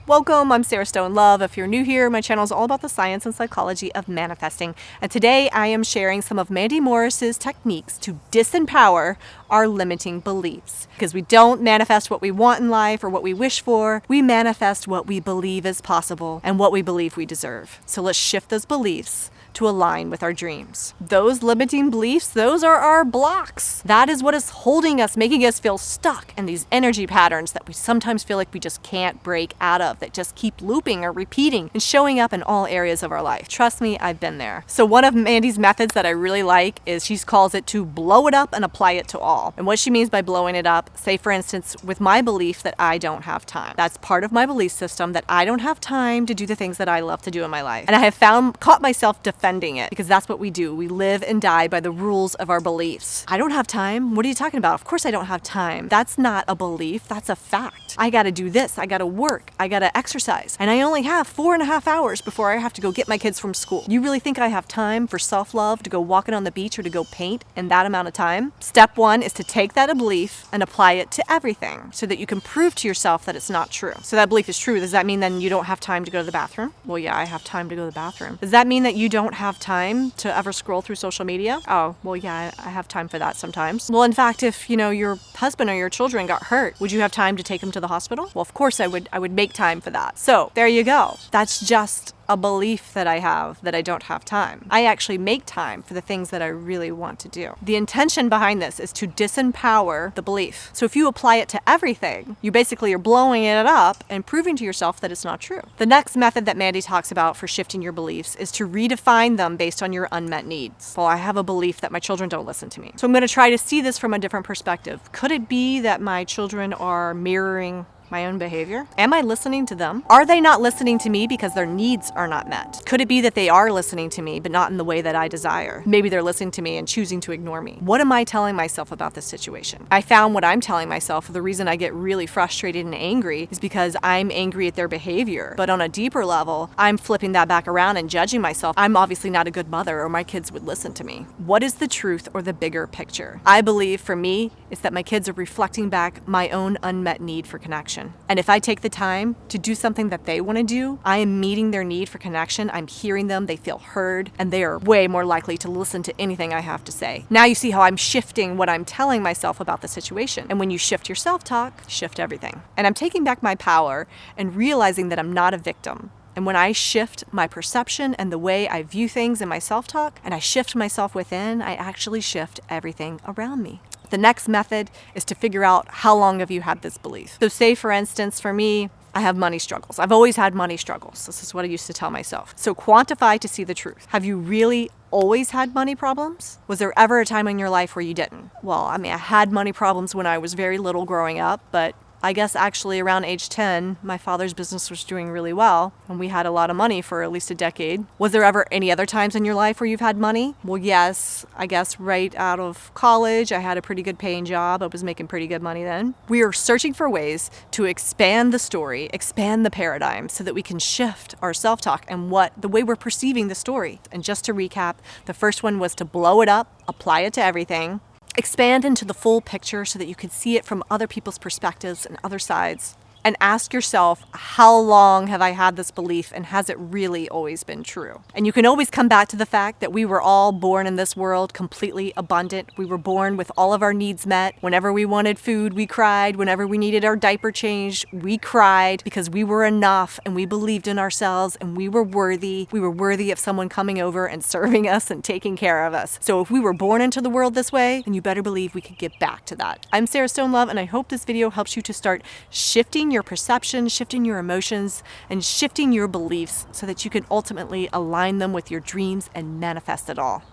Welcome, I'm Sarah Stone Love. If you're new here, my channel is all about the science and psychology of manifesting. And today I am sharing some of Mandy Morris's techniques to disempower our limiting beliefs. Because we don't manifest what we want in life or what we wish for, we manifest what we believe is possible and what we believe we deserve. So let's shift those beliefs to align with our dreams. Those limiting beliefs, those are our blocks. That is what is holding us, making us feel stuck in these energy patterns that we sometimes feel like we just can't break out of, that just keep looping or repeating and showing up in all areas of our life. Trust me, I've been there. So one of Mandy's methods that I really like is she calls it to blow it up and apply it to all. And what she means by blowing it up, say for instance, with my belief that I don't have time. That's part of my belief system, that I don't have time to do the things that I love to do in my life. And I have caught myself defending it, because that's what we do. We live and die by the rules of our beliefs. I don't have time? What are you talking about? Of course I don't have time. That's not a belief, that's a fact. I gotta do this, I gotta work, I gotta exercise, and I only have 4.5 hours before I have to go get my kids from school. You really think I have time for self-love, to go walking on the beach or to go paint in that amount of time? Step one is to take that belief and apply it to everything so that you can prove to yourself that it's not true. So that belief is true. Does that mean then you don't have time to go to the bathroom? Well, yeah, I have time to go to the bathroom. Does that mean that you don't have time to ever scroll through social media? Oh, well, yeah, I have time for that sometimes. Well, in fact, if, your husband or your children got hurt, would you have time to take them to the hospital? Well, of course I would make time for that. So there you go. That's just a belief that I have, that I don't have time. I actually make time for the things that I really want to do. The intention behind this is to disempower the belief. So if you apply it to everything, you basically are blowing it up and proving to yourself that it's not true. The next method that Mandy talks about for shifting your beliefs is to redefine them based on your unmet needs. Well, I have a belief that my children don't listen to me. So I'm going to try to see this from a different perspective. Could it be that my children are mirroring my own behavior? Am I listening to them? Are they not listening to me because their needs are not met? Could it be that they are listening to me, but not in the way that I desire? Maybe they're listening to me and choosing to ignore me. What am I telling myself about this situation? I found what I'm telling myself, the reason I get really frustrated and angry is because I'm angry at their behavior. But on a deeper level, I'm flipping that back around and judging myself. I'm obviously not a good mother, or my kids would listen to me. What is the truth or the bigger picture? I believe for me, it's that my kids are reflecting back my own unmet need for connection. And if I take the time to do something that they want to do, I am meeting their need for connection. I'm hearing them, they feel heard, and they are way more likely to listen to anything I have to say. Now you see how I'm shifting what I'm telling myself about the situation. And when you shift your self-talk, shift everything. And I'm taking back my power and realizing that I'm not a victim. And when I shift my perception and the way I view things in my self-talk, and I shift myself within, I actually shift everything around me. The next method is to figure out how long have you had this belief. So say for instance, for me, I have money struggles. I've always had money struggles. This is what I used to tell myself. So quantify to see the truth. Have you really always had money problems? Was there ever a time in your life where you didn't? Well, I had money problems when I was very little growing up, but I guess actually around age 10, my father's business was doing really well, and we had a lot of money for at least a decade. Was there ever any other times in your life where you've had money? Well, yes, I guess right out of college, I had a pretty good paying job. I was making pretty good money then. We are searching for ways to expand the story, expand the paradigm, so that we can shift our self-talk and the way we're perceiving the story. And just to recap, the first one was to blow it up, apply it to everything. Expand into the full picture so that you can see it from other people's perspectives and other sides. And ask yourself, how long have I had this belief, and has it really always been true? And you can always come back to the fact that we were all born in this world completely abundant. We were born with all of our needs met. Whenever we wanted food, we cried. Whenever we needed our diaper changed, we cried, because we were enough and we believed in ourselves and we were worthy. We were worthy of someone coming over and serving us and taking care of us. So if we were born into the world this way, then you better believe we could get back to that. I'm Sarah Stone Love, and I hope this video helps you to start shifting your perception, shifting your emotions, and shifting your beliefs so that you can ultimately align them with your dreams and manifest it all.